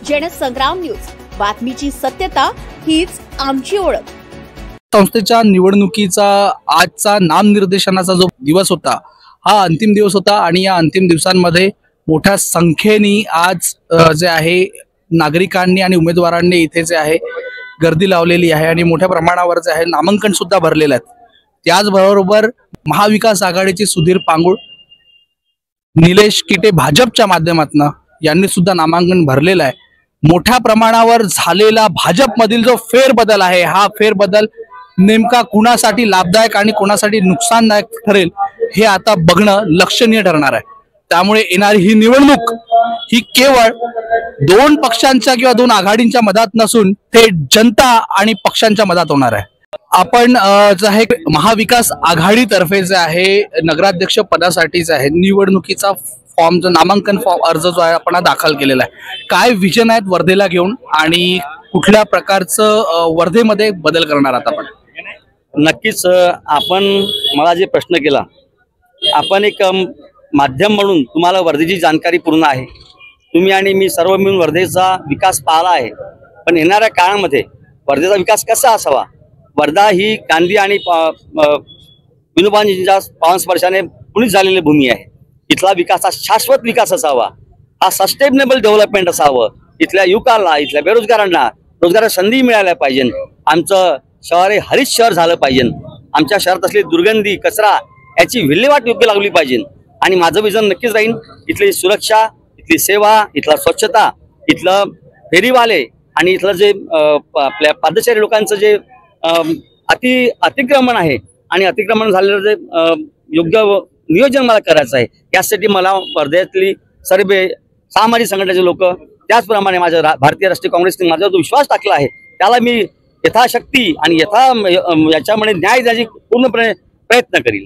Jansangram news, बातमीची सत्यता हीच आमची ओळख। संस्थेच्या निवडणुकीचा आजचा नामनिर्देशनाचा जो दिवस होता हा अंतिम दिवस होता आणि या अंतिम दिवसांमध्ये मोठ्या संख्येने आज जे आहे नागरिकांनी आणि उमेदवारांनी इथे जे आहे गर्दी लावलेली आहे आणि मोठ्या प्रमाणावर जे आहे नामांकन सुद्धा भरलेले आहेत। त्याचबरोबर महाविकास आघाडीचे सुधीर पांगुळ, निलेश किटे भाजपच्या माध्यमातून यांनी सुद्धा नामांकन भरलेलं आहे। मोठ्या प्रमाणावर झालेला भाजपमधील जो फेरबदल आहे हा फेरबदल नेमका कुणासाठी लाभदायक आणि कुणासाठी नुकसानदायक ठरेल हे आता बघणं लक्षणीय ठरणार आहे। त्यामुळे येणारी ही निवडणूक ही केवळ दोन पक्षांच्या किंवा दोन आघाडींच्या मधात नसून थेट जनता आणि पक्षांच्या मधात होणार आहे। आपण जे आहे महाविकास आघाडीतर्फे जे आहे नगराध्यक्ष पदासाठीच आहे निवडणुकीचा फॉर्म जो नामांकन फॉर्म अर्ज जो आहे आपण दाखल केलेला आहे। काय विजन आहेत वर्धेला घेऊन आणि कुठल्या प्रकारचं वर्धेमध्ये बदल करणार आहात आपण? नक्कीच आपण मला जे प्रश्न केला, आपण एक माध्यम म्हणून तुम्हाला वर्धेची जाणकारी पूर्ण आहे। तुम्ही आणि मी सर्व मिळून वर्धेचा विकास पाहिला आहे, पण येणाऱ्या काळामध्ये वर्धेचा विकास कसा असावा? वर्धा ही गांधी आणि विनोबांच्या पावन स्पर्शाने पुणित झालेली भूमी आहे। इथला विकास हा शाश्वत विकास असावा, हा सस्टेनेबल डेव्हलपमेंट असावं। इथल्या युवकांना, इथल्या बेरोजगारांना रोजगाराच्या संधी मिळाल्या पाहिजे। आमचं शहर हे हरित शहर झालं पाहिजे। आमच्या शहरात असलेली दुर्गंधी, कचरा याची विल्हेवाट योग्य लागली पाहिजे। आणि माझं विजन नक्कीच राहील इथली सुरक्षा, इथली सेवा, इथला स्वच्छता, इथलं फेरीवाले आणि इथलं जे आपल्या पादचारी लोकांचं जे अतिक्रमण आहे आणि अतिक्रमण झालेलं जे योग्य नियोजन मला करायचं आहे। यासाठी मला वर्ध्यातली सर्व सामाजिक संघटनेचे लोक, त्याचप्रमाणे माझ्या भारतीय राष्ट्रीय काँग्रेसने माझ्यावर जो विश्वास टाकला आहे त्याला मी यथाशक्ती आणि याच्यामध्ये न्याय द्यायची पूर्णपणे प्रयत्न करील।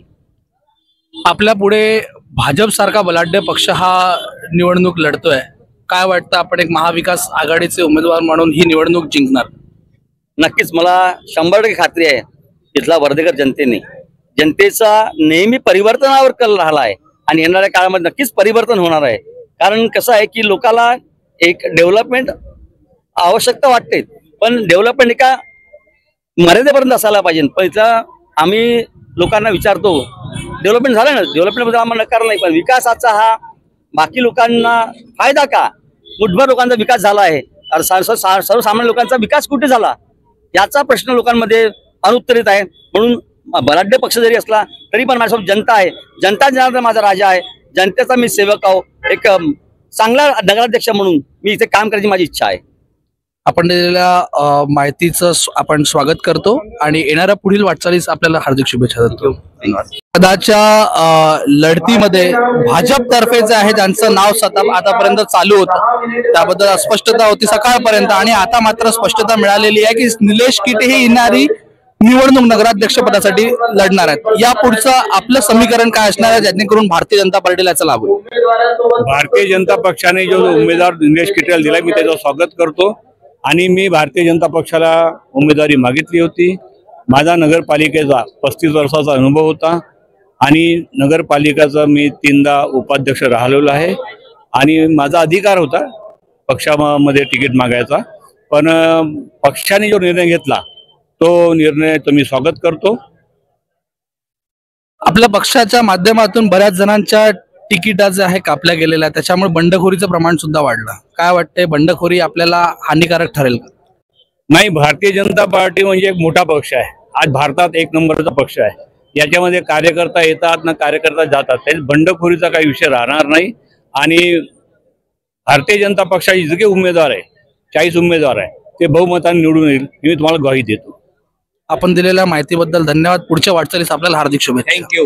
आपल्या पुढे भाजप सारखा बलाढ्य पक्ष हा निवडणूक लढतोय, काय वाटतं आपण एक महाविकास आघाडीचे उमेदवार म्हणून ही निवडणूक जिंकणार? नक्कीच मला 100% खात्री आहे इथला वर्धेकर जनतेचा नेहमी परिवर्तनावर कल राहिला आहे आणि येणाऱ्या काळामध्ये नक्कीच परिवर्तन होणार आहे। कारण कसं आहे की लोकांना एक डेव्हलपमेंट आवश्यकता वाटते, पण डेव्हलपमेंट एका मर्यादेपर्यंत असायला पाहिजे। पण इथं आम्ही लोकांना विचारतो डेव्हलपमेंट झालं ना, डेव्हलपमेंटबद्दल आम्हाला नकार नाही, पण विकासाचा हा बाकी लोकांना फायदा का? मुठभर लोकांचा विकास झाला आहे, सर्वसामान्य लोकांचा विकास कुठे झाला याचा प्रश्न लोकांमध्ये अनुत्तरित आहे। म्हणून बलाढ्य पक्ष जरी असला तरी पण माझ्यासोबत जनता आहे, जनता जनार्दन माझा राजा आहे, जनतेचा मी सेवक आहो। एक चांगला नगराध्यक्ष म्हणून मी इथे काम करायची माझी इच्छा आहे। आपण दिलेल्या माहितीचं आपण स्वागत करतो आणि येणाऱ्या पुढील वाटचालीस आपल्याला हार्दिक शुभेच्छा देतो। पदाच्या लढतीमध्ये भाजपतर्फे जे आहे ज्यांचं नाव आतापर्यंत चालू होतं त्याबद्दल अस्पष्टता होती सकाळपर्यंत आणि आता मात्र स्पष्टता मिळालेली आहे की निलेश किटे ही येणारी निवडणूक नगराध्यक्ष पदासाठी लढणार आहेत। या पुढचं आपलं समीकरण काय असणार आहे जेणेकरून भारतीय जनता पार्टीला याचा लाभ होईल? भारतीय जनता पक्षाने जो उमेदवार निलेश किटेला दिला मी त्याचं स्वागत करतो आणि मी भारतीय जनता पक्षाला उमेदवारी मागितली होती। माझा नगरपालिकेचा 35 वर्षाचा अनुभव होता आणि नगरपालिकेचा मी 3दा उपाध्यक्ष राहिलेलो आहे आणि माझा अधिकार होता पक्षामध्ये तिकीट मागायचा, पण पक्षाने जो निर्णय घेतला तो निर्णय मी स्वागत करतो। आपल्या पक्षाच्या माध्यमातून बऱ्याच जणांच्या तिकिटाचे आहे कापल्या गेलेल्या, त्याच्यामुळे बंडखोरीचं प्रमाण सुद्धा वाढलं। काय वाटतंय, बंडखोरी आपल्याला हानिकारक ठरेल का? नाही, भारतीय जनता पार्टी म्हणजे एक मोठा पक्ष आहे, आज भारतात 1 नंबरचा पक्ष आहे। याच्यामध्ये कार्यकर्ता येतात ना कार्यकर्ता जातात, त्यात बंडखोरीचा काही विषय राहणार नाही। आणि भारतीय जनता पक्षाचे जे उमेदवार आहे 40 उमेदवार आहे ते बहुमताने निवडून येईल मी तुम्हाला ग्वाही देतो। आपण दिलेल्या माहितीबद्दल धन्यवाद। पुढच्या वाटचालीस आपल्याला हार्दिक शुभेच्छा। थँक्यू।